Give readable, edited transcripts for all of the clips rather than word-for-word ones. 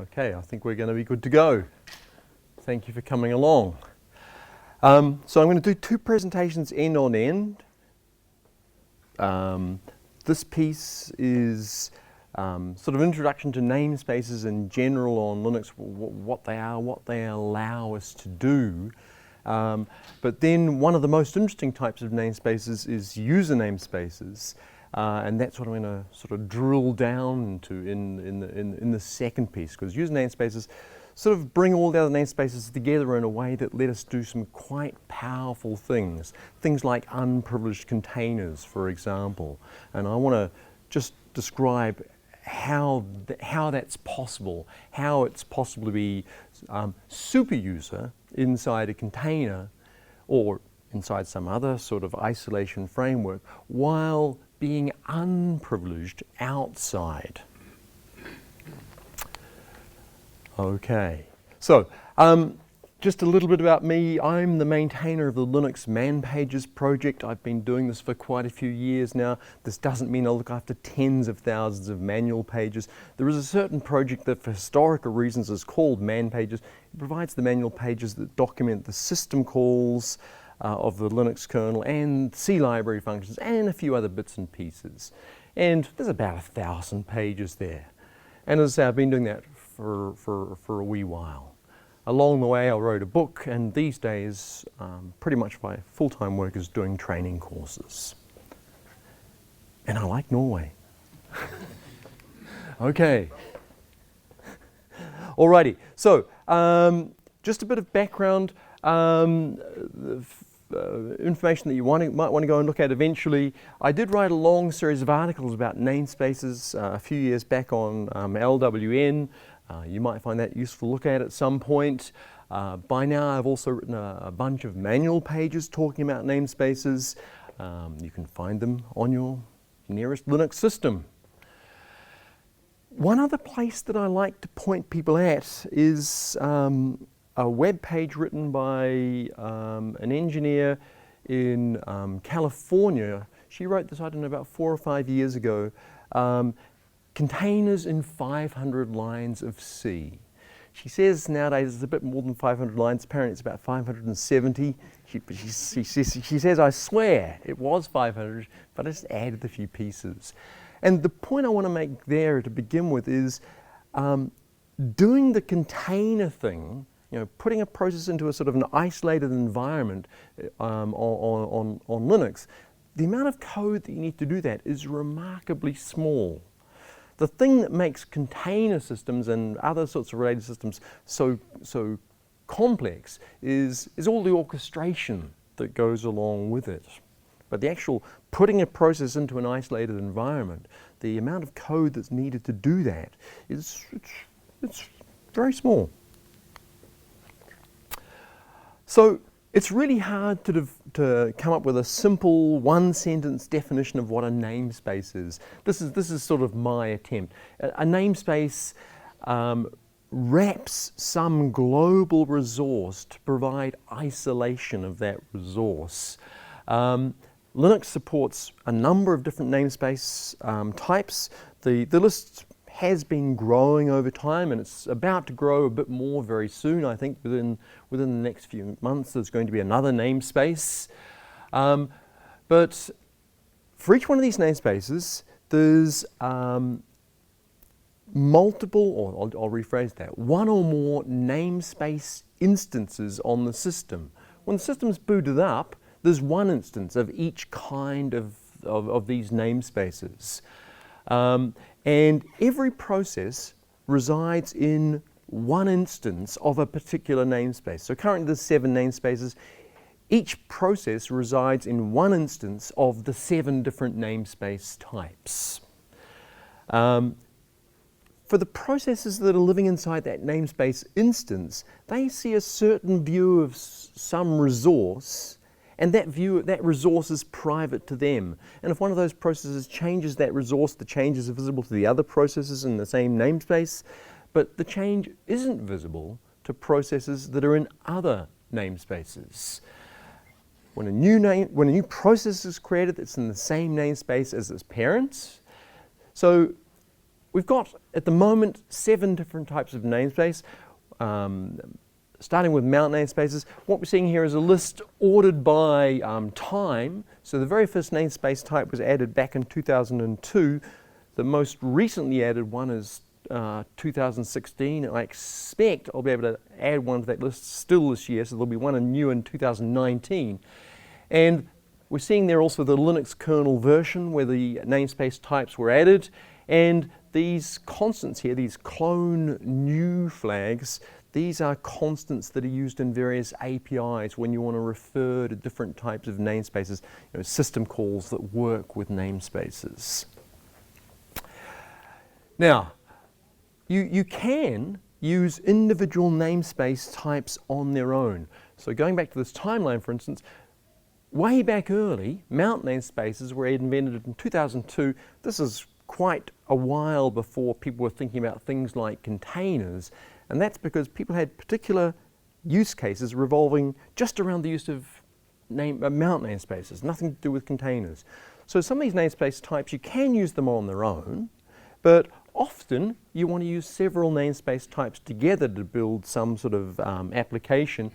Okay, I think we're going to be good to go. Thank you for coming along. So I'm going to do two presentations end on end. This piece is sort of introduction to namespaces in general on Linux, what they are, what they allow us to do. But then one of the most interesting types of namespaces is user namespaces. And that's what I'm going to sort of drill down into in the second piece, because user namespaces sort of bring all the other namespaces together in a way that let us do some quite powerful things. Things like unprivileged containers, for example. And I want to just describe how that's possible, how it's possible to be super user inside a container or inside some other sort of isolation framework while being unprivileged outside. Okay, so just a little bit about me. I'm the maintainer of the Linux man pages project. I've been doing this for quite a few years now. This doesn't mean I look after tens of thousands of manual pages. There is a certain project that for historical reasons is called man pages. It provides the manual pages that document the system calls of the Linux kernel and C library functions and a few other bits and pieces. And there's about 1,000 pages there. And as I say, I've been doing that for a wee while. Along the way I wrote a book, and these days pretty much my full-time work is doing training courses. And I like Norway. Okay. Alrighty, so just a bit of background. Information that you might want to go and look at eventually. I did write a long series of articles about namespaces a few years back on LWN. You might find that useful to look at some point. By now I've also written a bunch of manual pages talking about namespaces. You can find them on your nearest Linux system. One other place that I like to point people at is a web page written by an engineer in California. She wrote this, I don't know, about 4 or 5 years ago. Containers in 500 lines of C. She says nowadays it's a bit more than 500 lines. Apparently it's about 570. She says, I swear it was 500, but I just added a few pieces. And the point I want to make there to begin with is doing the container thing, you know, putting a process into a sort of an isolated environment on Linux, the amount of code that you need to do that is remarkably small. The thing that makes container systems and other sorts of related systems so complex is all the orchestration that goes along with it. But the actual putting a process into an isolated environment, the amount of code that's needed to do that it's very small. So it's really hard to come up with a simple one-sentence definition of what a namespace is. This is sort of my attempt. A namespace wraps some global resource to provide isolation of that resource. Linux supports a number of different namespace types. The list has been growing over time, and it's about to grow a bit more very soon. I think within the next few months there's going to be another namespace. But for each one of these namespaces there's multiple, or I'll rephrase that, one or more namespace instances on the system. When the system's booted up, there's one instance of each kind of these namespaces. And every process resides in one instance of a particular namespace. So currently there's 7 namespaces. Each process resides in one instance of the 7 different namespace types. For the processes that are living inside that namespace instance, they see a certain view of some resource, and that resource is private to them. And if one of those processes changes that resource, the changes are visible to the other processes in the same namespace, but the change isn't visible to processes that are in other namespaces. When a new process is created that's in the same namespace as its parents, so we've got, at the moment, 7 different types of namespace. Starting with mount namespaces, what we're seeing here is a list ordered by time. So the very first namespace type was added back in 2002. The most recently added one is 2016. I expect I'll be able to add one to that list still this year, so there'll be one new in 2019. And we're seeing there also the Linux kernel version where the namespace types were added, and these constants here, these clone new flags, these are constants that are used in various APIs when you want to refer to different types of namespaces, system calls that work with namespaces. Now, you can use individual namespace types on their own. So going back to this timeline, for instance, way back early, mount namespaces were invented in 2002. This is quite a while before people were thinking about things like containers, and that's because people had particular use cases revolving just around the use of mount namespaces, nothing to do with containers. So some of these namespace types, you can use them on their own, but often you want to use several namespace types together to build some sort of application.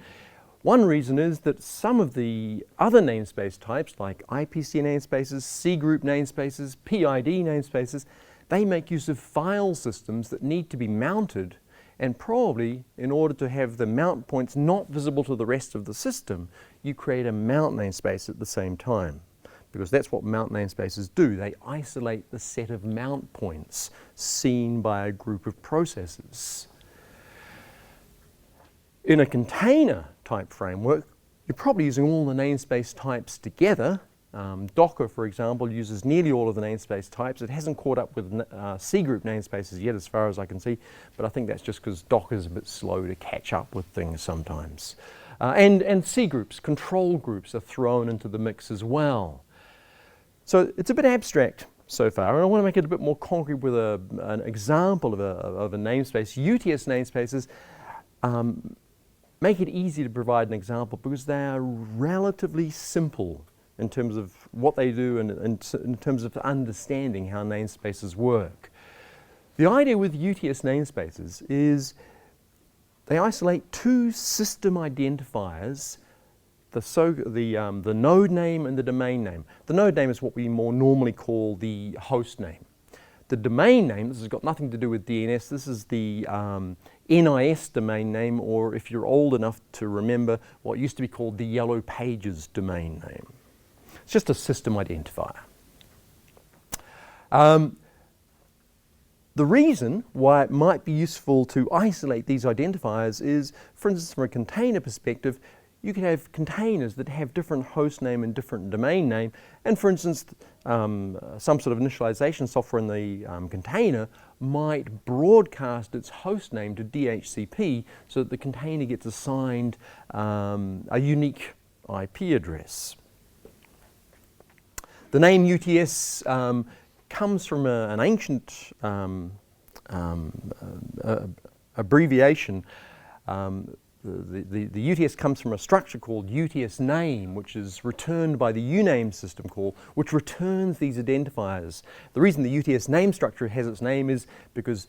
One reason is that some of the other namespace types, like IPC namespaces, C group namespaces, PID namespaces, they make use of file systems that need to be mounted, and probably in order to have the mount points not visible to the rest of the system, you create a mount namespace at the same time, because that's what mount namespaces do. They isolate the set of mount points seen by a group of processes. In a container type framework, you're probably using all the namespace types together. Docker, for example, uses nearly all of the namespace types. It hasn't caught up with C group namespaces yet, as far as I can see, but I think that's just because Docker is a bit slow to catch up with things sometimes. And C groups, control groups, are thrown into the mix as well. So it's a bit abstract so far, and I want to make it a bit more concrete with an example of a namespace. UTS namespaces make it easy to provide an example because they are relatively simple in terms of what they do and in terms of understanding how namespaces work. The idea with UTS namespaces is they isolate 2 system identifiers, the node name and the domain name. The node name is what we more normally call the host name. The domain name, this has got nothing to do with DNS, this is the NIS domain name, or if you're old enough to remember, what used to be called the Yellow Pages domain name. It's just a system identifier. The reason why it might be useful to isolate these identifiers is, for instance, from a container perspective, you can have containers that have different host name and different domain name, and for instance, some sort of initialization software in the container might broadcast its host name to DHCP so that the container gets assigned a unique IP address. The name UTS comes from an ancient abbreviation. The UTS comes from a structure called UTS name, which is returned by the uname system call, which returns these identifiers. The reason the UTS name structure has its name is because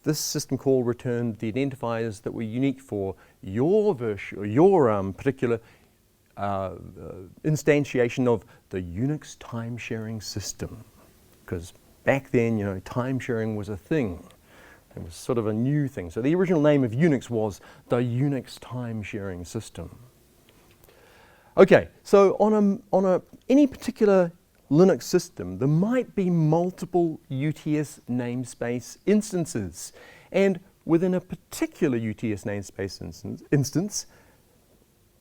this system call returned the identifiers that were unique for your version, or your particular instantiation of the Unix time-sharing system. Because back then, time-sharing was a thing. It was sort of a new thing. So the original name of Unix was the Unix time-sharing system. Okay, so on any particular Linux system, there might be multiple UTS namespace instances. And within a particular UTS namespace instance,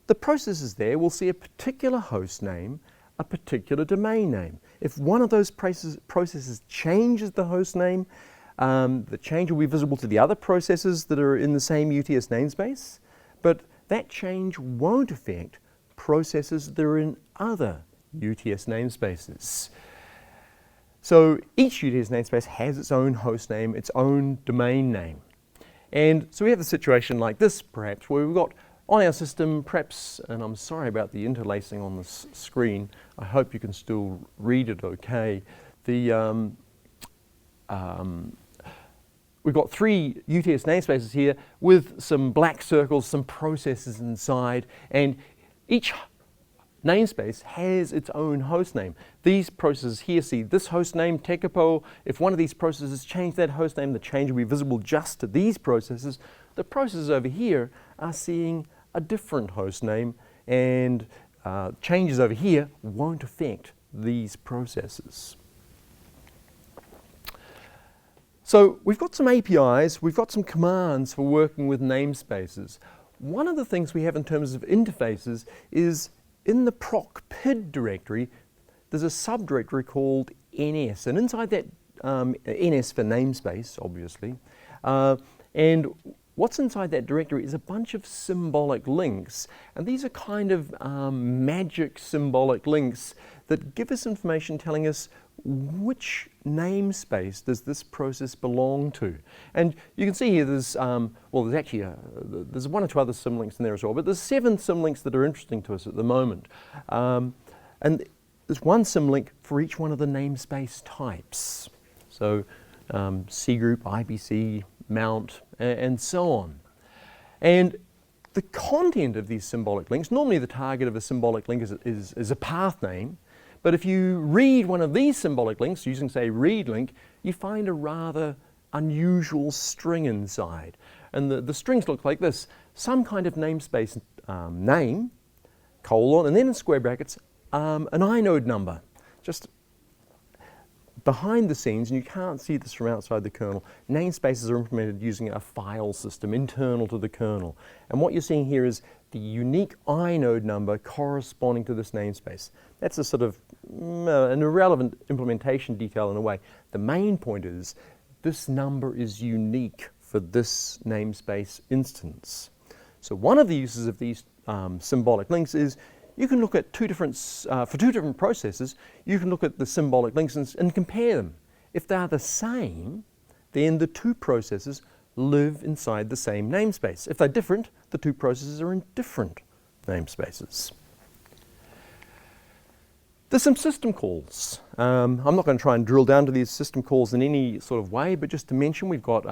the processes there will see a particular host name, a particular domain name. If one of those processes changes the host name, the change will be visible to the other processes that are in the same UTS namespace, but that change won't affect processes that are in other UTS namespaces. So each UTS namespace has its own host name, its own domain name. And so we have a situation like this, perhaps, where we've got on our system, perhaps, and I'm sorry about the interlacing on this screen, I hope you can still read it okay. we've got 3 UTS namespaces here with some black circles, some processes inside, and each namespace has its own host name. These processes here see this host name, Tekapo. If one of these processes change that host name, the change will be visible just to these processes. The processes over here are seeing a different host name, and changes over here won't affect these processes. So we've got some APIs, we've got some commands for working with namespaces. One of the things we have in terms of interfaces is in the proc PID directory, there's a subdirectory called NS, and inside that, NS for namespace, obviously, and what's inside that directory is a bunch of symbolic links, and these are kind of magic symbolic links that give us information telling us which namespace does this process belong to. And you can see here there's, well, there's actually, there's 1 or 2 other symlinks in there as well, but there's 7 symlinks that are interesting to us at the moment. And there's 1 symlink for each one of the namespace types. So C group, IPC, mount, and so on. And the content of these symbolic links, normally the target of a symbolic link is a path name, but if you read one of these symbolic links using, say, read link, you find a rather unusual string inside. And the strings look like this: some kind of namespace name, colon, and then in square brackets, an inode number. Just behind the scenes, and you can't see this from outside the kernel, namespaces are implemented using a file system internal to the kernel. And what you're seeing here is the unique inode number corresponding to this namespace. That's a sort of an irrelevant implementation detail in a way. The main point is this number is unique for this namespace instance. So one of the uses of these symbolic links is you can look at for 2 different processes, you can look at the symbolic links and compare them. If they're the same, then the 2 processes live inside the same namespace. If they're different, the 2 processes are in different namespaces. There's some system calls. I'm not going to try and drill down to these system calls in any sort of way, but just to mention, we've got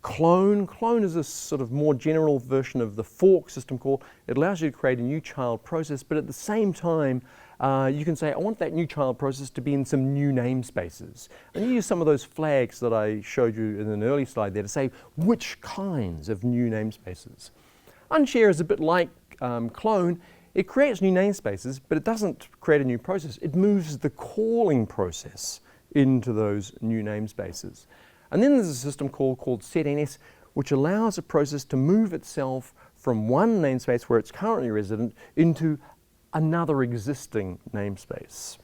clone. Clone is a sort of more general version of the fork system call. It allows you to create a new child process, but at the same time, you can say, I want that new child process to be in some new namespaces. And you use some of those flags that I showed you in an early slide there to say which kinds of new namespaces. Unshare is a bit like clone. It creates new namespaces, but it doesn't create a new process. It moves the calling process into those new namespaces. And then there's a system call called setNS, which allows a process to move itself from one namespace where it's currently resident into another existing namespace.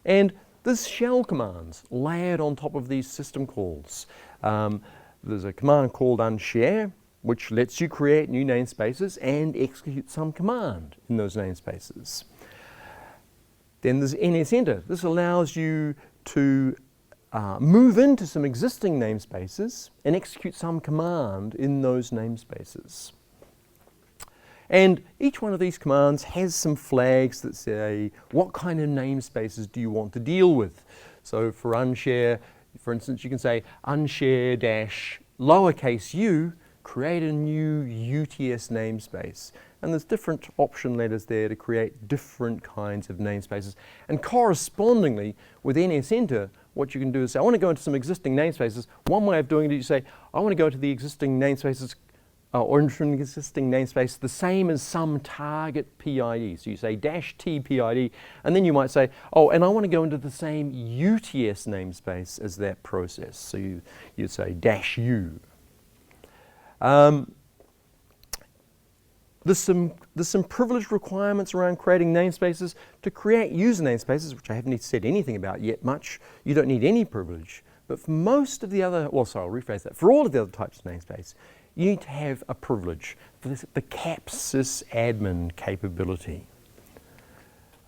And there's shell commands layered on top of these system calls. There's a command called unshare, which lets you create new namespaces and execute some command in those namespaces. Then there's nsenter. This allows you to move into some existing namespaces and execute some command in those namespaces. And each one of these commands has some flags that say, what kind of namespaces do you want to deal with? So for unshare, for instance, you can say unshare dash lowercase u, create a new UTS namespace. And there's different option letters there to create different kinds of namespaces. And correspondingly, with nsenter, what you can do is say, I want to go into some existing namespaces. One way of doing it is you say, I want to go to the existing namespaces or into an existing namespace the same as some target PID. So you say -t PID, and then you might say, oh, and I want to go into the same UTS namespace as that process. So you'd say -u. There's some privilege requirements around creating namespaces. To create user namespaces, which I haven't said anything about yet much, you don't need any privilege. But for most of the other, well, sorry, I'll rephrase that. For all of the other types of namespace, you need to have a privilege, for this, the capsys admin capability.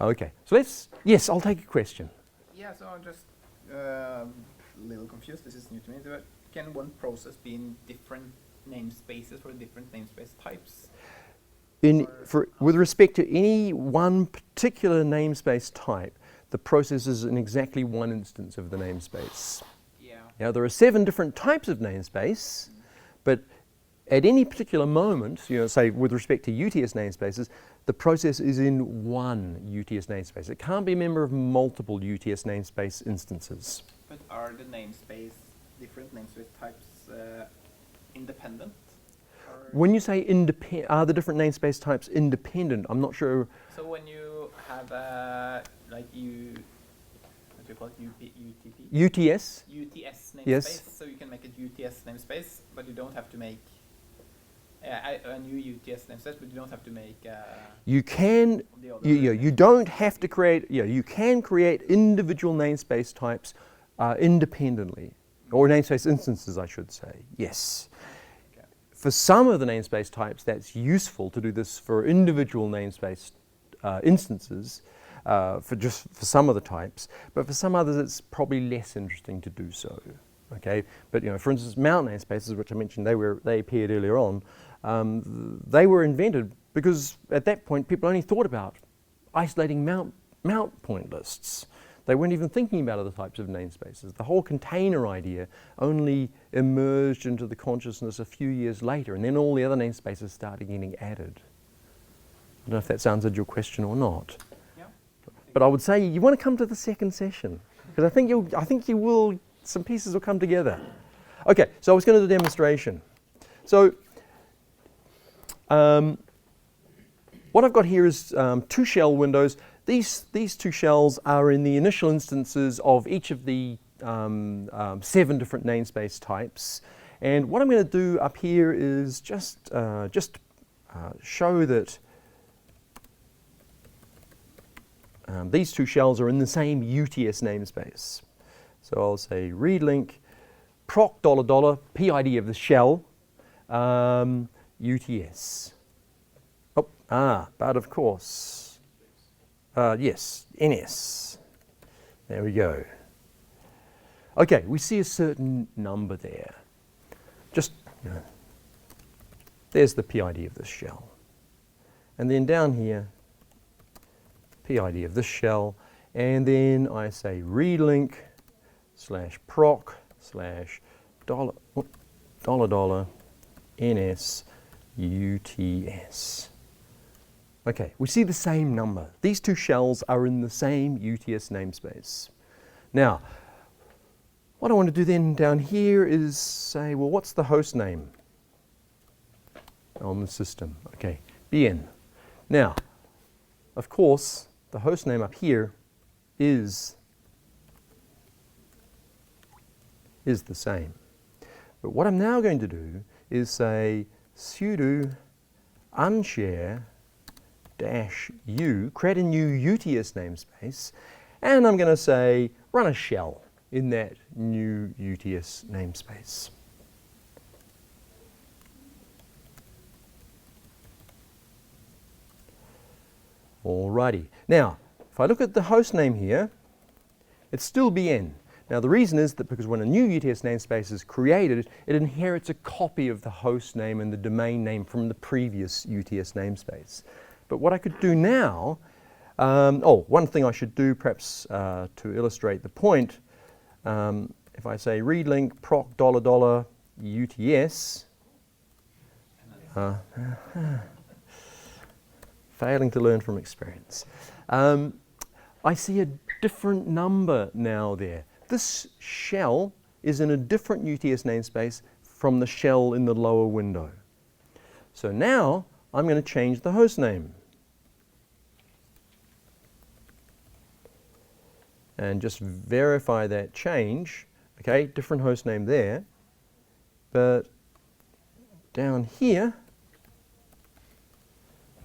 Okay, so yes, I'll take a question. Yeah, so I'm just a little confused. This is new to me. Can one process be in different namespaces for different namespace types? With respect to any one particular namespace type, the process is in exactly one instance of the namespace. Now there are 7 different types of namespace, but at any particular moment, say with respect to UTS namespaces, the process is in one UTS namespace. It can't be a member of multiple UTS namespace instances. But are the different namespace types independent? When you say are the different namespace types independent? I'm not sure. So when you have what do you call it? UTP? UTS? UTS namespace. Yes. So you can make a UTS namespace, but you don't have to make a new UTS namespace, but you don't have to make. You can. You don't have to create. You can create individual namespace types independently, or namespace instances, I should say. Yes. Okay. For some of the namespace types, that's useful to do this for individual namespace instances. For some of the types, but for some others it's probably less interesting to do so. Okay, but for instance, mount namespaces, which I mentioned, they appeared earlier on. They were invented because at that point people only thought about isolating mount point lists. They weren't even thinking about other types of namespaces. The whole container idea only emerged into the consciousness a few years later, and then all the other namespaces started getting added. I don't know if that's answered your question or not. But I would say you want to come to the second session, because I think you will. Some pieces will come together. Okay, so I was going to do a demonstration. So what I've got here is 2 shell windows. These 2 shells are in the initial instances of each of the 7 different namespace types. And what I'm going to do up here is just show that these 2 shells are in the same UTS namespace. So I'll say read link proc $, PID of the shell, UTS. But of course, yes, NS. There we go. Okay, we see a certain number there. Just, there's the PID of the shell. And then down here, PID of this shell, and then I say read link /proc $, NS UTS. Okay, we see the same number. These 2 shells are in the same UTS namespace. Now, what I want to do then down here is say, well, what's the host name on the system? Okay, BN. Now, of course, the host name up here is the same. But what I'm now going to do is say sudo unshare -u, create a new UTS namespace, and I'm going to say run a shell in that new UTS namespace. Alrighty. Now, if I look at the host name here, it's still BN. Now the reason is that because when a new UTS namespace is created, it inherits a copy of the host name and the domain name from the previous UTS namespace. But what I could do now, one thing I should do perhaps to illustrate the point, if I say read link proc $, UTS, failing to learn from experience, I see a different number now there. This shell is in a different UTS namespace from the shell in the lower window. So now I'm going to change the host name. And just verify that change. Okay, different host name there. But down here,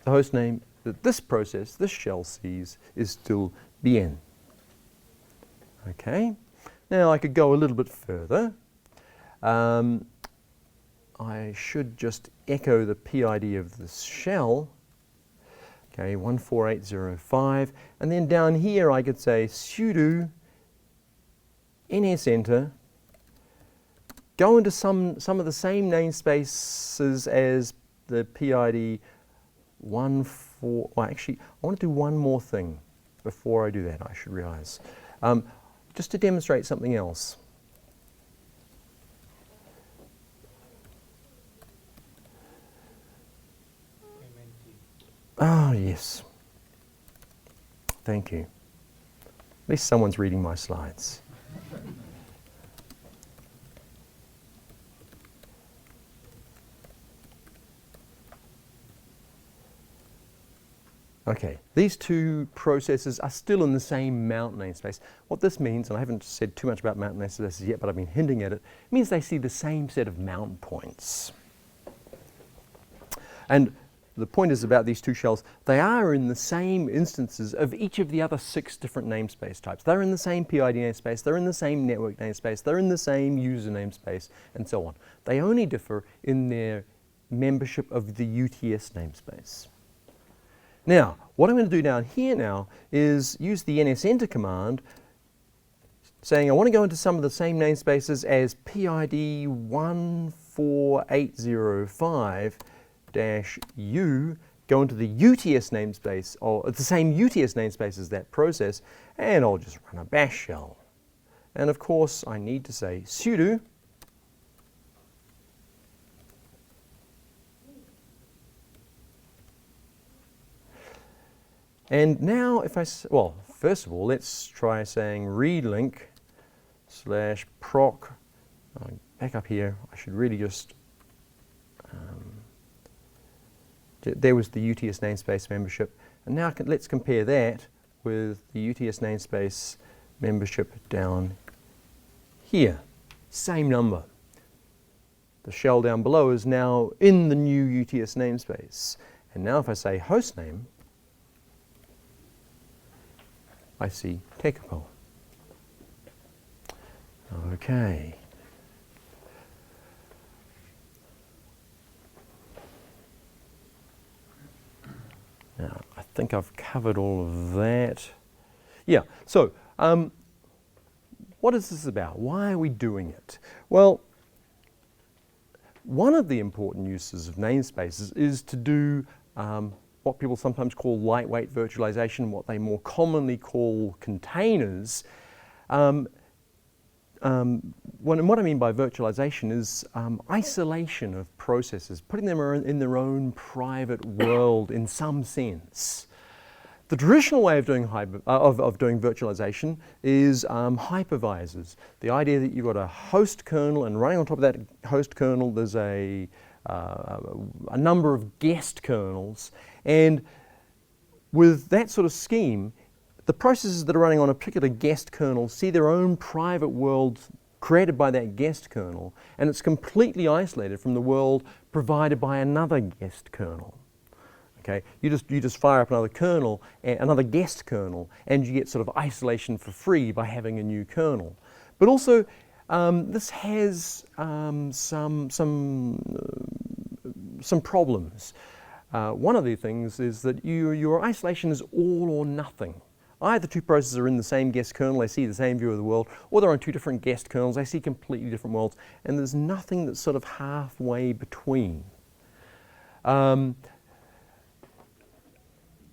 the host name that this process, this shell sees, is still BN. Okay. Now I could go a little bit further. I should just echo the PID of this shell. Okay, 14805, and then down here I could say sudo nsenter, go into some of the same namespaces as the PID 14. Well, actually, I want to do one more thing before I do that. I should realize. Just to demonstrate something else. yes. Thank you. At least someone's reading my slides. Okay, these two processes are still in the same mount namespace. What this means, and I haven't said too much about mount namespaces yet, but I've been hinting at it, it means they see the same set of mount points. And the point is about these two shells, they are in the same instances of each of the other 6 different namespace types. They're in the same PID namespace, they're in the same network namespace, they're in the same user namespace, and so on. They only differ in their membership of the UTS namespace. Now, what I'm going to do down here now is use the nsenter command saying I want to go into some of the same namespaces as PID 14805-U, go into the UTS namespace, or it's the same UTS namespace as that process, and I'll just run a bash shell. And of course, I need to say sudo and now if I, well, first of all, let's try saying readlink /proc, back up here, I should really just, there was the UTS namespace membership, and now let's compare that with the UTS namespace membership down here, same number. The shell down below is now in the new UTS namespace, and now if I say hostname, I see Tekapo. Okay. Now, I think I've covered all of that. Yeah, so what is this about? Why are we doing it? Well, one of the important uses of namespaces is to do what people sometimes call lightweight virtualization, what they more commonly call containers. What I mean by virtualization is isolation of processes, putting them in their own private world in some sense. The traditional way of doing virtualization is hypervisors. The idea that you've got a host kernel, and running on top of that host kernel there's a number of guest kernels, and with that sort of scheme, the processes that are running on a particular guest kernel see their own private world created by that guest kernel, and it's completely isolated from the world provided by another guest kernel. Okay, you just fire up another kernel, another guest kernel, and you get sort of isolation for free by having a new kernel. But also, this has some problems. One of the things is that your isolation is all or nothing. Either two processes are in the same guest kernel, they see the same view of the world, or they're on two different guest kernels, they see completely different worlds, and there's nothing that's sort of halfway between.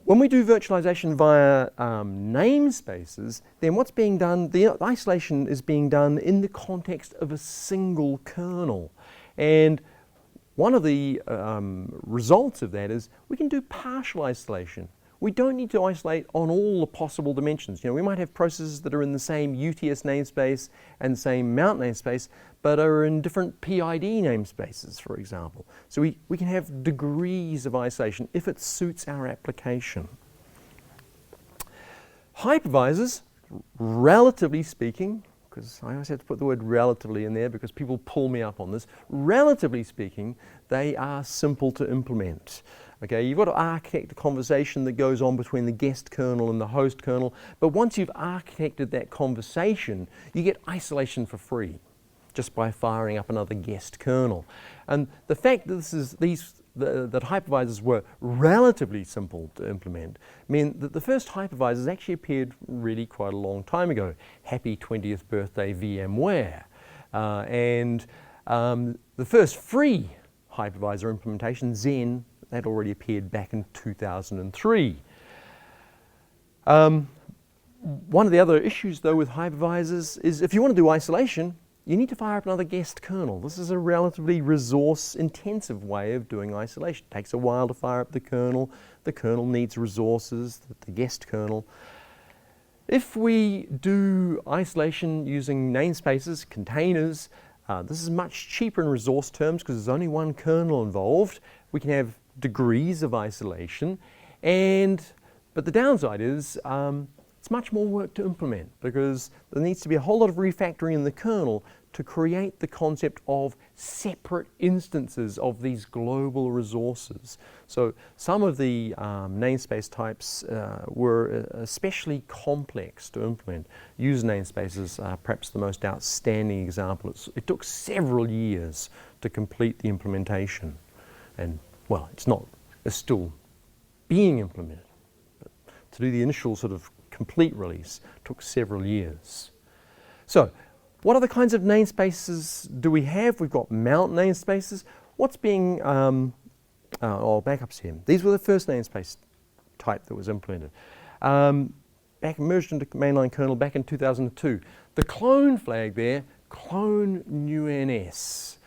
When we do virtualization via namespaces, then what's being done, the isolation is being done in the context of a single kernel. And one of the results of that is we can do partial isolation. We don't need to isolate on all the possible dimensions. You know, we might have processes that are in the same UTS namespace and the same mount namespace, but are in different PID namespaces, for example. So we can have degrees of isolation if it suits our application. Hypervisors, relatively speaking, because I always have to put the word relatively in there because people pull me up on this, relatively speaking, they are simple to implement. Okay, you've got to architect the conversation that goes on between the guest kernel and the host kernel, but once you've architected that conversation, you get isolation for free just by firing up another guest kernel. And the fact that that hypervisors were relatively simple to implement meant that the first hypervisors actually appeared really quite a long time ago. Happy 20th birthday VMware. And the first free hypervisor implementation, Zen, that already appeared back in 2003. One of the other issues though with hypervisors is if you want to do isolation, you need to fire up another guest kernel. This is a relatively resource-intensive way of doing isolation. It takes a while to fire up the kernel. The kernel needs resources, the guest kernel. If we do isolation using namespaces, containers, this is much cheaper in resource terms because there's only one kernel involved. We can have degrees of isolation, but the downside is it's much more work to implement because there needs to be a whole lot of refactoring in the kernel to create the concept of separate instances of these global resources. So some of the namespace types were especially complex to implement. User namespaces are perhaps the most outstanding example. It took several years to complete the implementation. And well, it's still being implemented. But to do the initial sort of complete release took several years. So what other kinds of namespaces do we have? We've got mount namespaces. What's being, backups here. These were the first namespace type that was implemented. Merged into mainline kernel back in 2002. The clone flag there, clone UNS.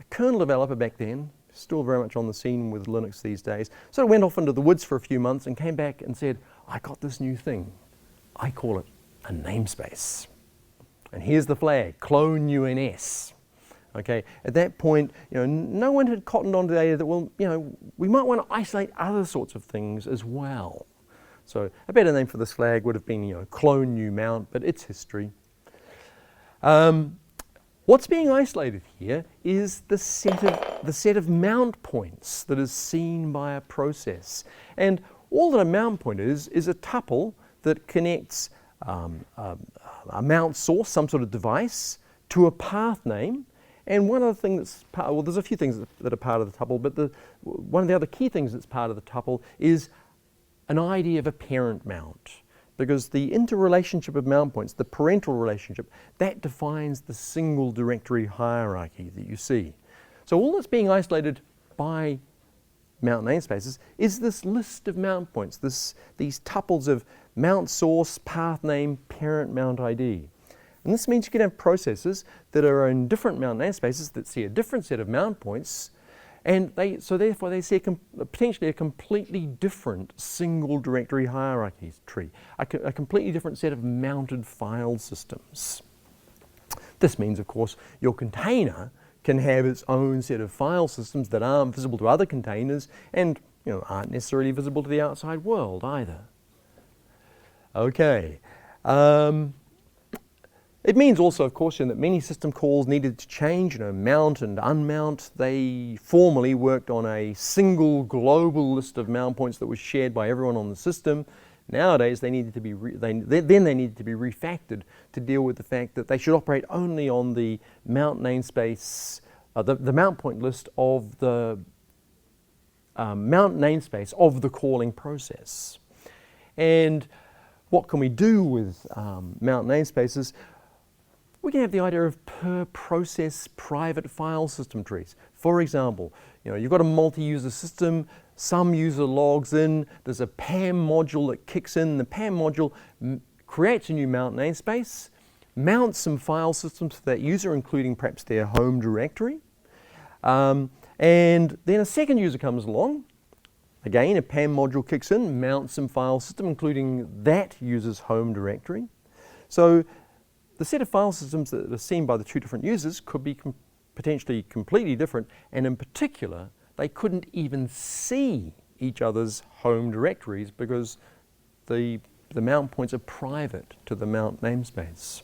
A kernel developer back then, still very much on the scene with Linux these days, sort of went off into the woods for a few months and came back and said, I got this new thing. I call it a namespace. And here's the flag, clone UNS. Okay, at that point, no one had cottoned on to the idea that, well, we might want to isolate other sorts of things as well. So a better name for this flag would have been, clone new mount, but it's history. What's being isolated here is the set of mount points that is seen by a process. And all that a mount point is a tuple that connects a mount source, some sort of device, to a path name. And one other thing there's a few things that are part of the tuple, but one of the other key things that's part of the tuple is an ID of a parent mount. Because the interrelationship of mount points, the parental relationship, that defines the single directory hierarchy that you see. So all that's being isolated by mount namespaces is this list of mount points, these tuples of mount source, path name, parent mount ID. And this means you can have processes that are in different mount namespaces that see a different set of mount points, and therefore they see potentially a completely different single directory hierarchy tree, a completely different set of mounted file systems. This means, of course, your container can have its own set of file systems that aren't visible to other containers and aren't necessarily visible to the outside world either. Okay. It means also, of course, that many system calls needed to change, mount and unmount. They formerly worked on a single global list of mount points that was shared by everyone on the system. Nowadays, they needed to be refactored to deal with the fact that they should operate only on the mount namespace, the mount point list of the mount namespace of the calling process. And what can we do with mount namespaces? We can have the idea of per process private file system trees. For example, you've got a multi-user system, some user logs in, there's a PAM module that kicks in, the PAM module creates a new mount namespace, mounts some file systems for that user, including perhaps their home directory, and then a second user comes along. Again, a PAM module kicks in, mounts some file system, including that user's home directory. So the set of file systems that are seen by the two different users could be potentially completely different, and in particular, they couldn't even see each other's home directories because the mount points are private to the mount namespace.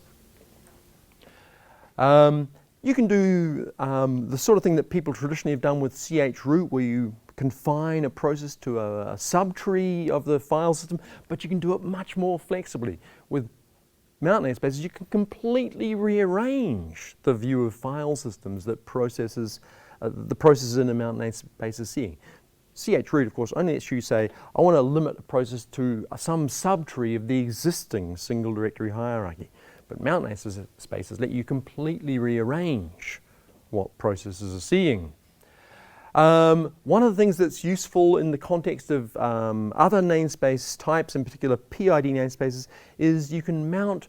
You can do the sort of thing that people traditionally have done with chroot, where you confine a process to a subtree of the file system, but you can do it much more flexibly. With mount namespaces, you can completely rearrange the view of file systems that the processes in a mount namespace are seeing. Chroot, of course, only lets you say, I want to limit the process to some subtree of the existing single directory hierarchy. But mount namespaces let you completely rearrange what processes are seeing. One of the things that's useful in the context of other namespace types, in particular PID namespaces, is you can mount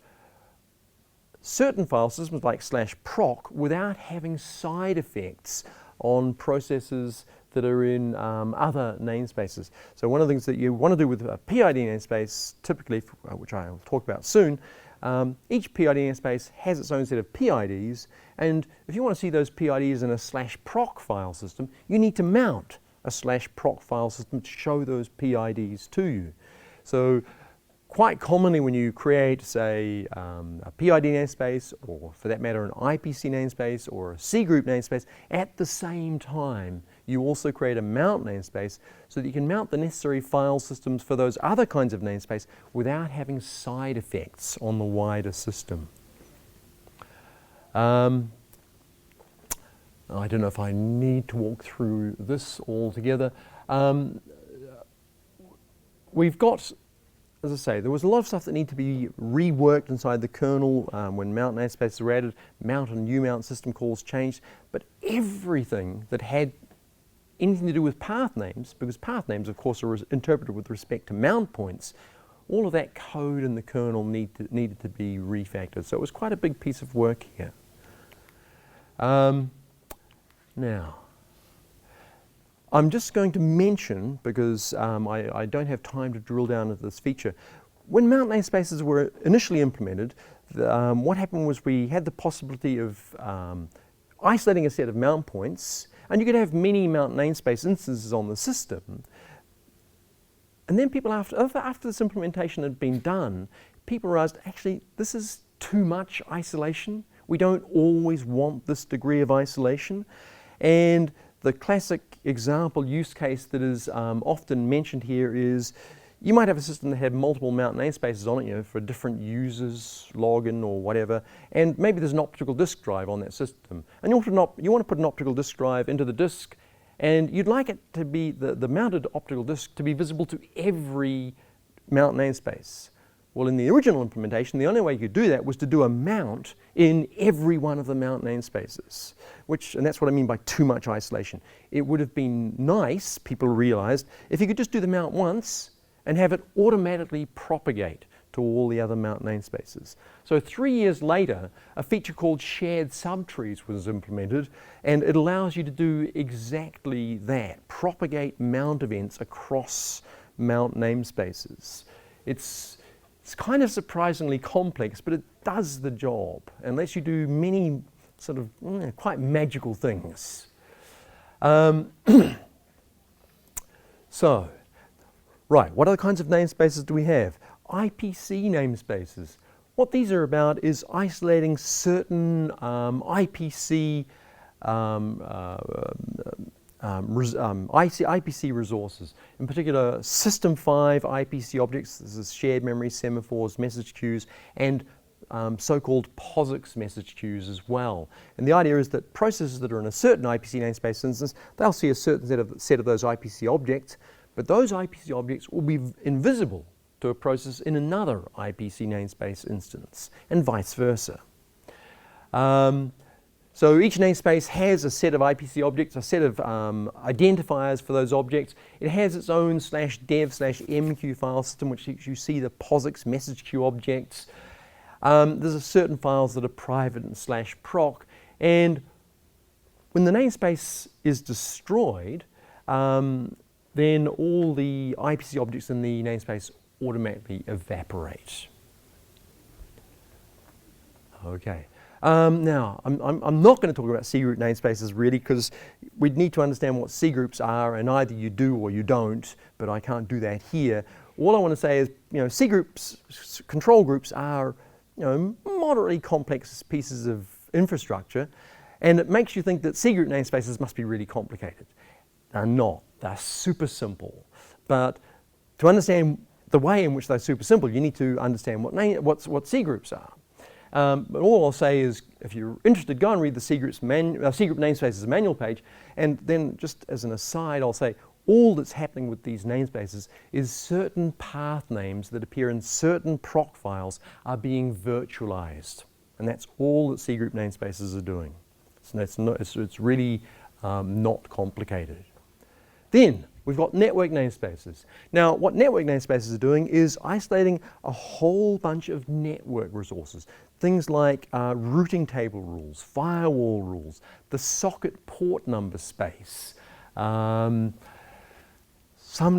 certain file systems like /proc without having side effects on processes that are in other namespaces. So one of the things that you want to do with a PID namespace, typically, which I'll talk about soon, each PID namespace has its own set of PIDs, and if you want to see those PIDs in a /proc file system, you need to mount a /proc file system to show those PIDs to you. So quite commonly when you create, say, a PID namespace, or for that matter an IPC namespace or a C group namespace, at the same time you also create a mount namespace so that you can mount the necessary file systems for those other kinds of namespace without having side effects on the wider system. I don't know if I need to walk through this all together. We've got, as I say, there was a lot of stuff that needed to be reworked inside the kernel when mount namespaces were added. Mount and umount system calls changed, but everything that had anything to do with path names, because path names, of course, are interpreted with respect to mount points, all of that code in the kernel needed to be refactored. So it was quite a big piece of work here. Now, I'm just going to mention, because I don't have time to drill down into this feature, when mount namespaces were initially implemented, what happened was we had the possibility of isolating a set of mount points, and you could have many mount namespace instances on the system. And then people, after this implementation had been done, people realized, actually, this is too much isolation. We don't always want this degree of isolation. And the classic example use case that is often mentioned here is you might have a system that had multiple mount namespaces on it, you know, for different users, login or whatever, and maybe there's an optical disk drive on that system. And you want to put an optical disk drive into the disk, and you'd like it to be, the mounted optical disk to be visible to every mount namespace. Well, in the original implementation, the only way you could do that was to do a mount in every one of the mount namespaces, and that's what I mean by too much isolation. It would have been nice, people realized, if you could just do the mount once and have it automatically propagate to all the other mount namespaces. So 3 years later, a feature called shared subtrees was implemented, and it allows you to do exactly that, propagate mount events across mount namespaces. It's kind of surprisingly complex, but it does the job and lets you do many sort of quite magical things. So, right, what other kinds of namespaces do we have? IPC namespaces. What these are about is isolating certain IPC IPC resources, in particular System 5 IPC objects. This is shared memory, semaphores, message queues, and so-called POSIX message queues as well. And the idea is that processes that are in a certain IPC namespace instance, they'll see a certain set of those IPC objects, but those IPC objects will be invisible to a process in another IPC namespace instance, and vice versa. So each namespace has a set of IPC objects, a set of identifiers for those objects. It has its own /dev/mq file system, which you see the POSIX message queue objects. There's a certain files that are private and /proc. And when the namespace is destroyed, then all the IPC objects in the namespace automatically evaporate. Okay. Now, I'm not going to talk about C group namespaces really, because we'd need to understand what C groups are, and either you do or you don't, but I can't do that here. All I want to say is, C groups, control groups are, moderately complex pieces of infrastructure, and it makes you think that C group namespaces must be really complicated. They're not. They're super simple. But to understand the way in which they're super simple, you need to understand what C groups are. But all I'll say is, if you're interested, go and read the C group namespaces manual page, and then just as an aside, I'll say all that's happening with these namespaces is certain path names that appear in certain proc files are being virtualized, and that's all that C group namespaces are doing. So it's really not complicated. Then we've got network namespaces. Now, what network namespaces are doing is isolating a whole bunch of network resources. things like routing table rules, firewall rules, the socket port number space, some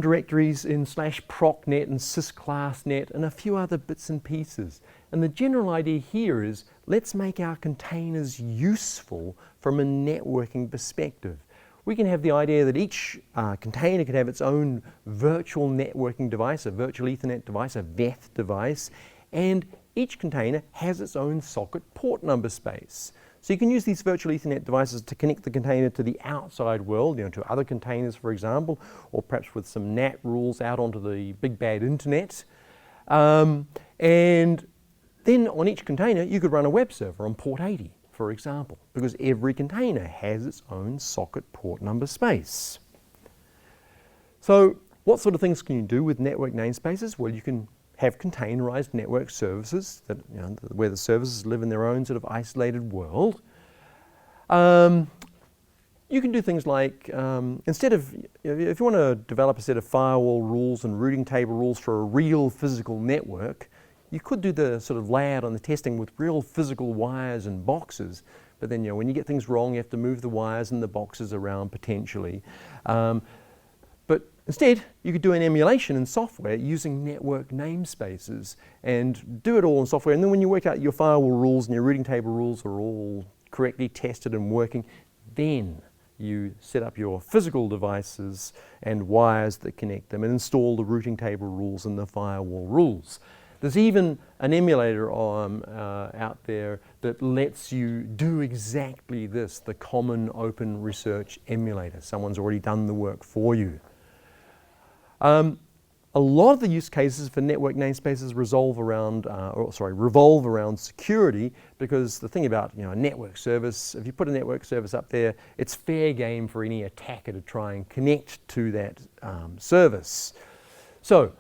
directories in /procnet and sysclassnet, and a few other bits and pieces. And the general idea here is, let's make our containers useful from a networking perspective. We can have the idea that each container could have its own virtual networking device, a virtual Ethernet device, a VETH device, and each container has its own socket port number space. So you can use these virtual Ethernet devices to connect the container to the outside world, to other containers, for example, or perhaps with some NAT rules out onto the big bad internet. And then on each container, you could run a web server on port 80, for example, because every container has its own socket port number space. So what sort of things can you do with network namespaces? Well, you can have containerized network services that, where the services live in their own sort of isolated world. You can do things like, instead of, if you want to develop a set of firewall rules and routing table rules for a real physical network, you could do the sort of layout and the testing with real physical wires and boxes. But then, when you get things wrong, you have to move the wires and the boxes around potentially. But instead, you could do an emulation in software using network namespaces and do it all in software. And then when you work out your firewall rules and your routing table rules are all correctly tested and working, then you set up your physical devices and wires that connect them and install the routing table rules and the firewall rules. There's even an emulator out there that lets you do exactly this, the Common Open Research Emulator. Someone's already done the work for you. A lot of the use cases for network namespaces revolve around security, because the thing about a network service, if you put a network service up there, it's fair game for any attacker to try and connect to that service. So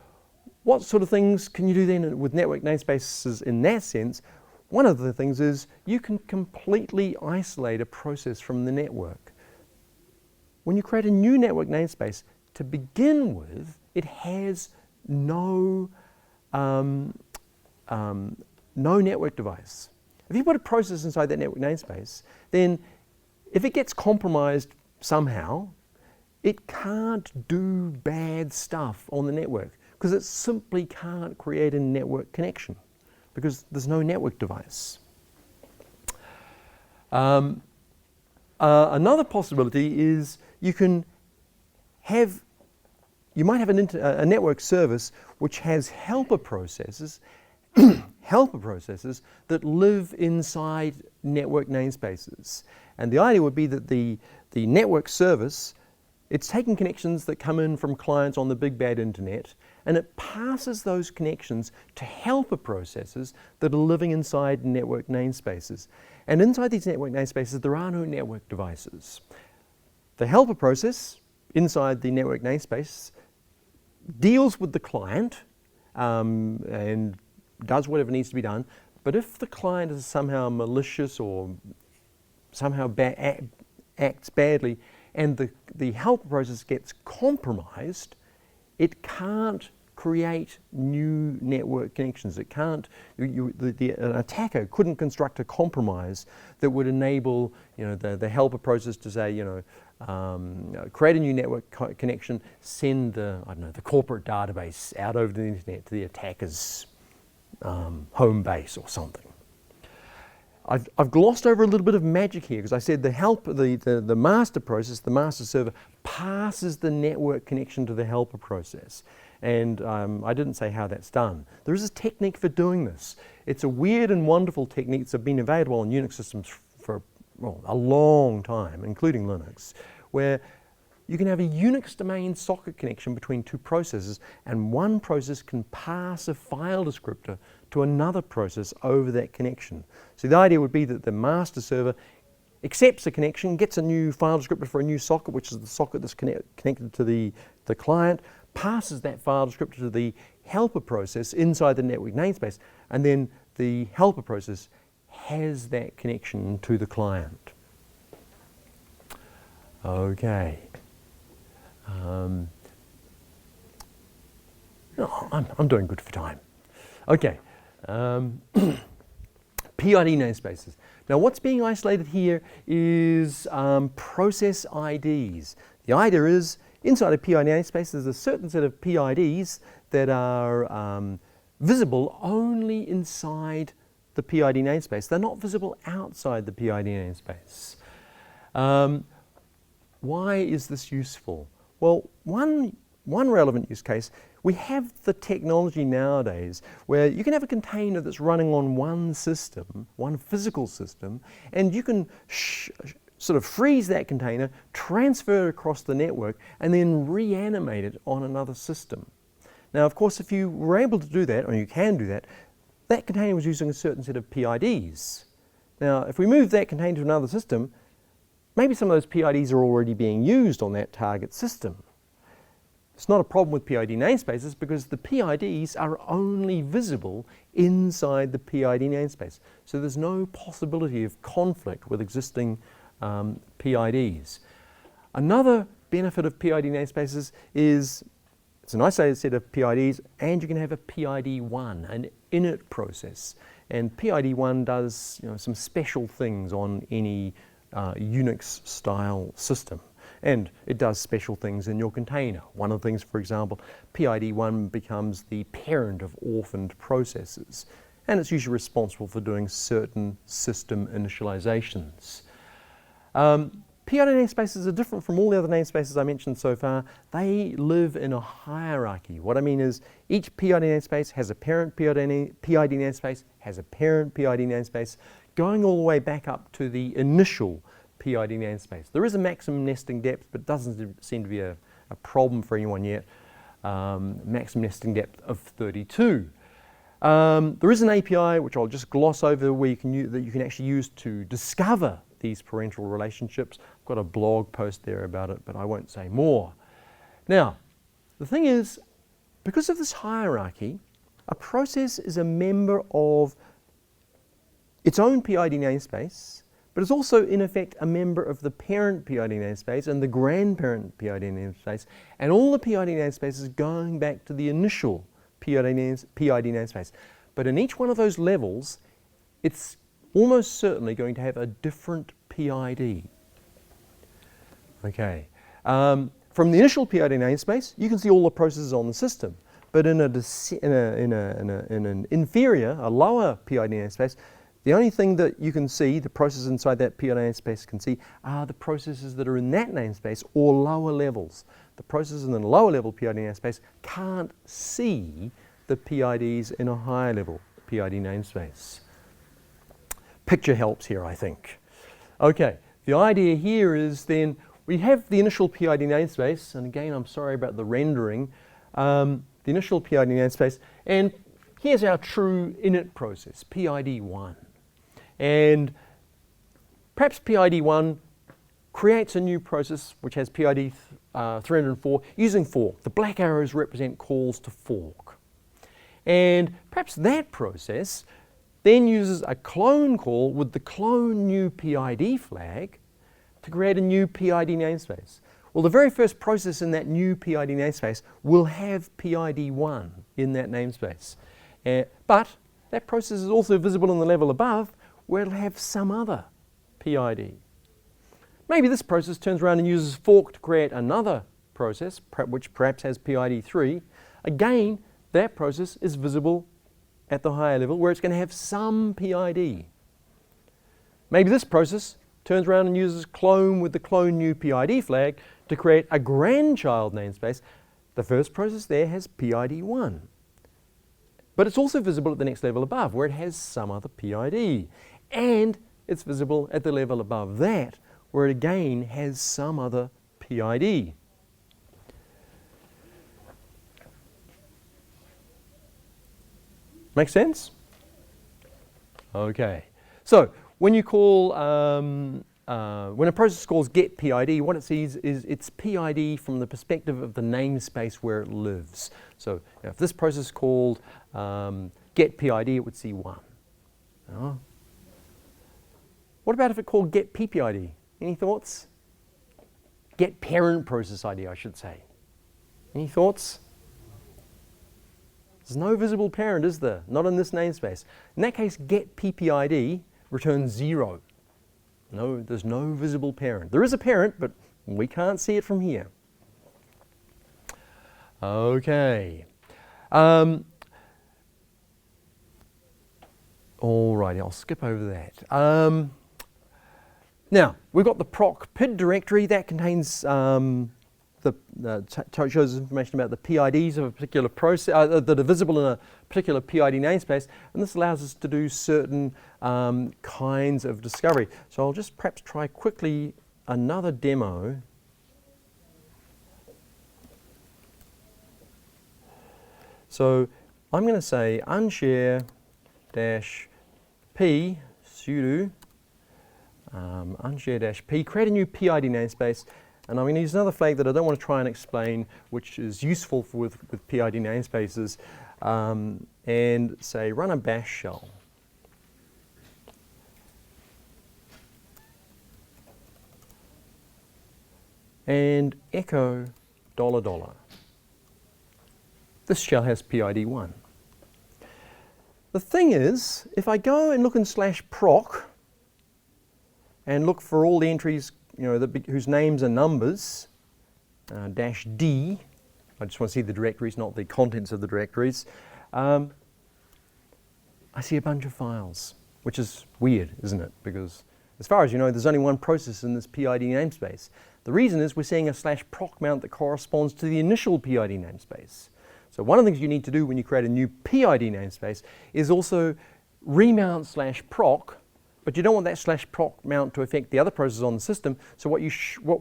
what sort of things can you do then with network namespaces in that sense? One of the things is you can completely isolate a process from the network. When you create a new network namespace, to begin with, it has no network device. If you put a process inside that network namespace, then if it gets compromised somehow, it can't do bad stuff on the network, because it simply can't create a network connection because there's no network device. Another possibility is you might have a network service which has helper processes that live inside network namespaces. And the idea would be that the network service, it's taking connections that come in from clients on the big bad internet, and it passes those connections to helper processes that are living inside network namespaces. And inside these network namespaces, there are no network devices. The helper process inside the network namespace deals with the client and does whatever needs to be done. But if the client is somehow malicious or somehow acts badly, and the helper process gets compromised, it can't create new network connections. It can't. An attacker couldn't construct a compromise that would enable the helper process to say create a new network connection, send the corporate database out over the internet to the attacker's home base or something. I've glossed over a little bit of magic here, because I said the master process, the master server, passes the network connection to the helper process. And I didn't say how that's done. There is a technique for doing this. It's a weird and wonderful technique that's been available on Unix systems for a long time, including Linux, where you can have a Unix domain socket connection between two processes, and one process can pass a file descriptor to another process over that connection. So the idea would be that the master server accepts a connection, gets a new file descriptor for a new socket, which is the socket that's connected to the client, passes that file descriptor to the helper process inside the network namespace, and then the helper process has that connection to the client. Okay. I'm doing good for time. Okay. PID namespaces. Now what's being isolated here is process IDs. The idea is inside a PID namespace there's a certain set of PIDs that are visible only inside the PID namespace. They're not visible outside the PID namespace. Why is this useful? Well, one relevant use case, we have the technology nowadays where you can have a container that's running on one system, one physical system, and you can sort of freeze that container, transfer it across the network, and then reanimate it on another system. Now, of course, if you were able to do that, or you can do that, that container was using a certain set of PIDs. Now, if we move that container to another system, maybe some of those PIDs are already being used on that target system. It's not a problem with PID namespaces because the PIDs are only visible inside the PID namespace. So there's no possibility of conflict with existing PIDs. Another benefit of PID namespaces is it's an isolated set of PIDs, and you can have a PID1, an init process. And PID1 does some special things on any Unix style system. And it does special things in your container. One of the things, for example, PID1 becomes the parent of orphaned processes. And it's usually responsible for doing certain system initializations. PID namespaces are different from all the other namespaces I mentioned so far. They live in a hierarchy. What I mean is each PID namespace has a parent PID namespace, has a parent PID namespace, going all the way back up to the initial PID namespace. There is a maximum nesting depth, but it doesn't seem to be a problem for anyone yet. Maximum nesting depth of 32. There is an API, which I'll just gloss over, where that you can actually use to discover these parental relationships. I've got a blog post there about it, but I won't say more. Now, the thing is, because of this hierarchy, a process is a member of its own PID namespace, but it's also, in effect, a member of the parent PID namespace and the grandparent PID namespace, and all the PID namespaces going back to the initial PID namespace. But in each one of those levels, it's almost certainly going to have a different PID. Okay. From the initial PID namespace, you can see all the processes on the system. But in an inferior, a lower PID namespace, the only thing that you can see, the processes inside that PID namespace can see, are the processes that are in that namespace or lower levels. The processes in the lower level PID namespace can't see the PIDs in a higher level PID namespace. Picture helps here, I think. Okay, the idea here is then we have the initial PID namespace, and again, I'm sorry about the rendering, the initial PID namespace, and here's our true init process, PID1. And perhaps PID1 creates a new process which has PID 304 using fork. The black arrows represent calls to fork. And perhaps that process then uses a clone call with the clone new PID flag to create a new PID namespace. Well, the very first process in that new PID namespace will have PID1 in that namespace. But that process is also visible in the level above, where it'll have some other PID. Maybe this process turns around and uses fork to create another process, which perhaps has PID3. Again, that process is visible at the higher level, where it's going to have some PID. Maybe this process turns around and uses clone with the clone new PID flag to create a grandchild namespace. The first process there has PID1. But it's also visible at the next level above, where it has some other PID. And it's visible at the level above that, where it again has some other PID. Make sense? Okay. So when you call, when a process calls get PID, what it sees is its PID from the perspective of the namespace where it lives. So if this process called get PID, it would see 1. What about if it called get PPID? Any thoughts? Get parent process ID, I should say. Any thoughts? There's no visible parent, is there? Not in this namespace. In that case, get ppid returns 0. No, there's no visible parent. There is a parent, but we can't see it from here. Okay. All right, I'll skip over that. Now, we've got the proc PID directory that contains shows information about the PIDs of a particular process that are visible in a particular PID namespace, and this allows us to do certain kinds of discovery. So I'll just perhaps try quickly another demo. So I'm going to say unshare -p sudo unshare-p, create a new PID namespace, and I'm going to use another flag that I don't want to try and explain, which is useful with PID namespaces, and say run a bash shell. And echo $. This shell has PID1. The thing is, if I go and look in /proc and look for all the entries, whose names are numbers, -d, I just want to see the directories, not the contents of the directories, I see a bunch of files, which is weird, isn't it? Because as far as you know, there's only one process in this PID namespace. The reason is we're seeing a /proc mount that corresponds to the initial PID namespace. So one of the things you need to do when you create a new PID namespace is also remount /proc, but you don't want that /proc mount to affect the other processes on the system. So what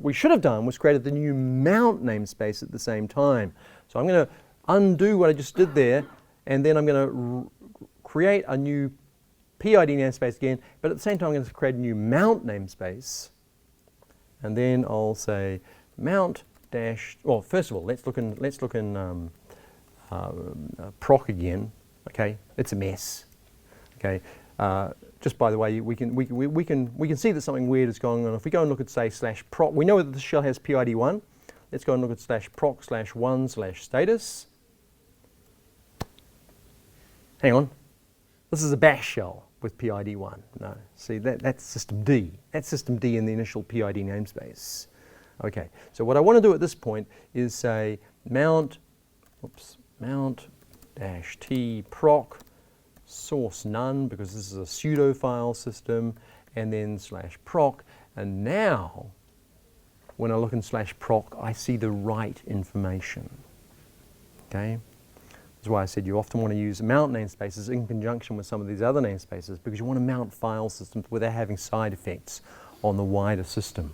we should have done was created the new mount namespace at the same time. So I'm going to undo what I just did there, and then I'm going to create a new PID namespace again, but at the same time I'm going to create a new mount namespace, and then I'll say mount dash. Well, first of all, let's look in proc again. Okay, it's a mess. Okay, just by the way, we can see that something weird is going on. If we go and look at say /proc, we know that the shell has PID1. Let's go and look at /proc/1/status. Hang on, this is a bash shell with PID1. No, see that's system D. That's system D in the initial PID namespace. Okay, so what I want to do at this point is say mount -t proc source none, because this is a pseudo file system, and then /proc, and now when I look in /proc I see the right information. Okay, that's why I said you often want to use mount namespaces in conjunction with some of these other namespaces, because you want to mount file systems without having side effects on the wider system.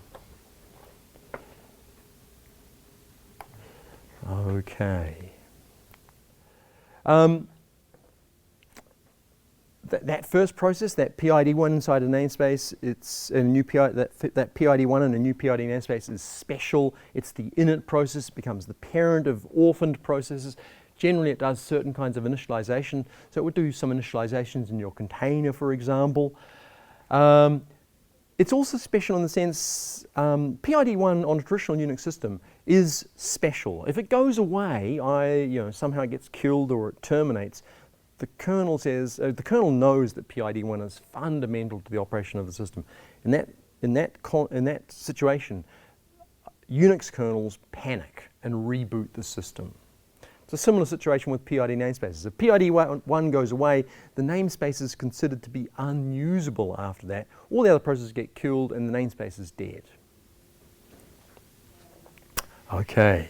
Okay. That first process, that PID1 inside a namespace, it's a new that PID1 in a new PID namespace is special. It's the init process. It becomes the parent of orphaned processes. Generally, it does certain kinds of initialization. So it would do some initializations in your container, for example. It's also special in the sense PID1 on a traditional Unix system is special. If it goes away, somehow it gets killed or it terminates, the kernel says the kernel knows that PID1 is fundamental to the operation of the system. In that situation, Unix kernels panic and reboot the system. It's a similar situation with PID namespaces. If PID1 goes away, the namespace is considered to be unusable after that. All the other processes get killed and the namespace is dead. Okay.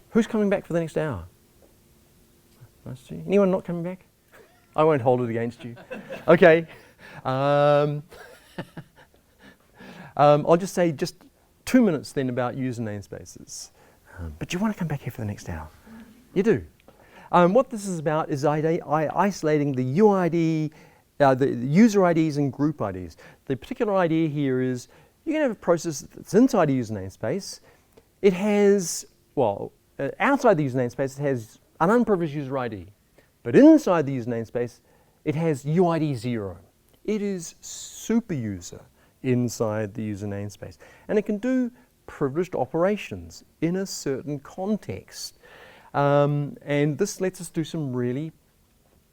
Who's coming back for the next hour? Anyone not coming back? I won't hold it against you. Okay. I'll just say just 2 minutes then about user namespaces. But you want to come back here for the next hour. You do. What this is about is isolating the UID, the user IDs and group IDs. The particular idea here is you can have a process that's inside a user namespace. It has, outside the user namespace, it has an unprivileged user ID. But inside the user namespace, it has UID 0. It is super user inside the user namespace. And it can do privileged operations in a certain context. And this lets us do some really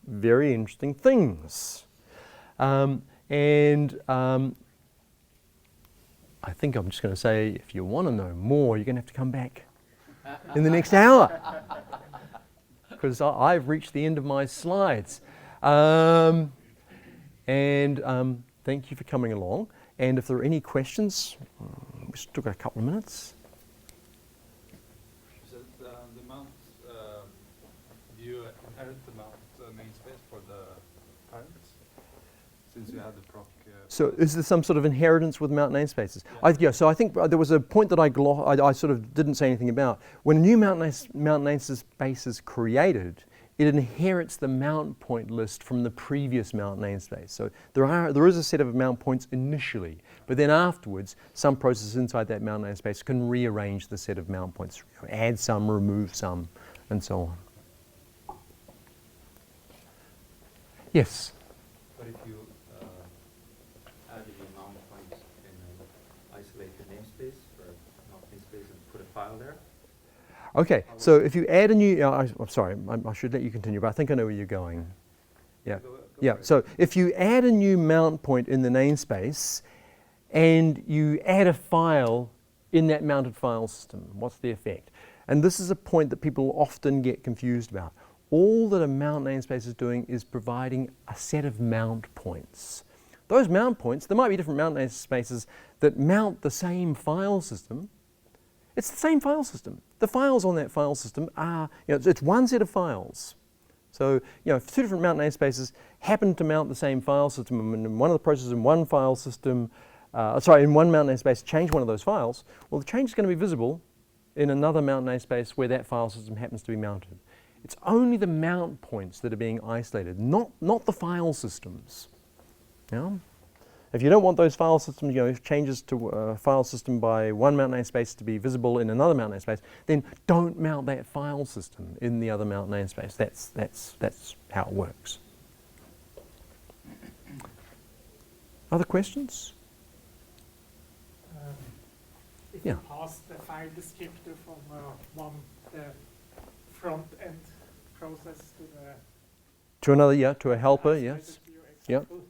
very interesting things. I think I'm just going to say, if you want to know more, you're going to have to come back in the next hour, because I've reached the end of my slides. Thank you for coming along. And if there are any questions, we still got a couple of minutes. So the mount, do you inherit the mount namespace for the parents, since you had the proc? So is there some sort of inheritance with mount namespaces? Yeah. Yeah, so I think there was a point that I sort of didn't say anything about. When a new mount namespace is created, it inherits the mount point list from the previous mount namespace. So there is a set of mount points initially, but then afterwards, some process inside that mount namespace can rearrange the set of mount points, add some, remove some, and so on. Yes? But if you add the mount points in an isolated namespace or not namespace and put a file there. Okay, so if you add a new, I'm sorry, I should let you continue, but I think I know where you're going. Yeah, Go for it. so if you add a new mount point in the namespace and you add a file in that mounted file system, what's the effect? And this is a point that people often get confused about. All that a mount namespace is doing is providing a set of mount points. Those mount points, there might be different mount namespaces that mount the same file system. It's the same file system. The files on that file system are, it's one set of files. So, if two different mount namespaces happen to mount the same file system, and one of the processes in one file system, in one mount namespace change one of those files, well, the change is going to be visible in another mount namespace where that file system happens to be mounted. It's only the mount points that are being isolated, not the file systems. Yeah? If you don't want those file systems, changes to a file system by one mount namespace to be visible in another mount namespace, then don't mount that file system in the other mount namespace. That's how it works. Other questions? If Yeah. you pass the file descriptor from the front end process To another, to a helper, isolated yes. view Yep. example,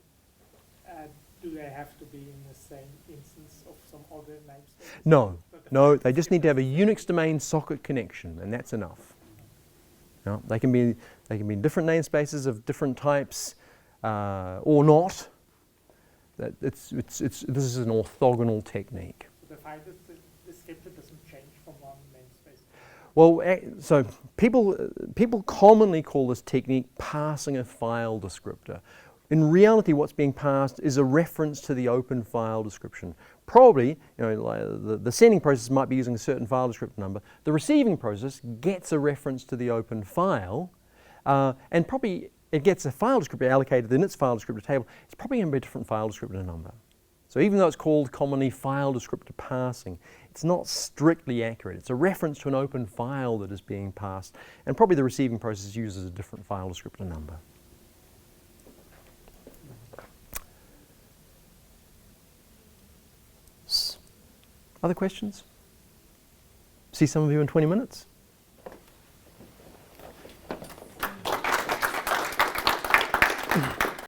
do they have to be in the same instance of some other namespace? No, But the no, file they just need to have a descriptor- Unix domain socket connection, and that's enough. They can be different namespaces of different types, or not. This is an orthogonal technique. The file descriptor doesn't change from one namespace. Well, so people commonly call this technique passing a file descriptor. In reality, what's being passed is a reference to the open file description. Probably, the sending process might be using a certain file descriptor number. The receiving process gets a reference to the open file, and probably it gets a file descriptor allocated in its file descriptor table. It's probably going to be a different file descriptor number. So even though it's called commonly file descriptor passing, it's not strictly accurate. It's a reference to an open file that is being passed, and probably the receiving process uses a different file descriptor number. Other questions? See some of you in 20 minutes.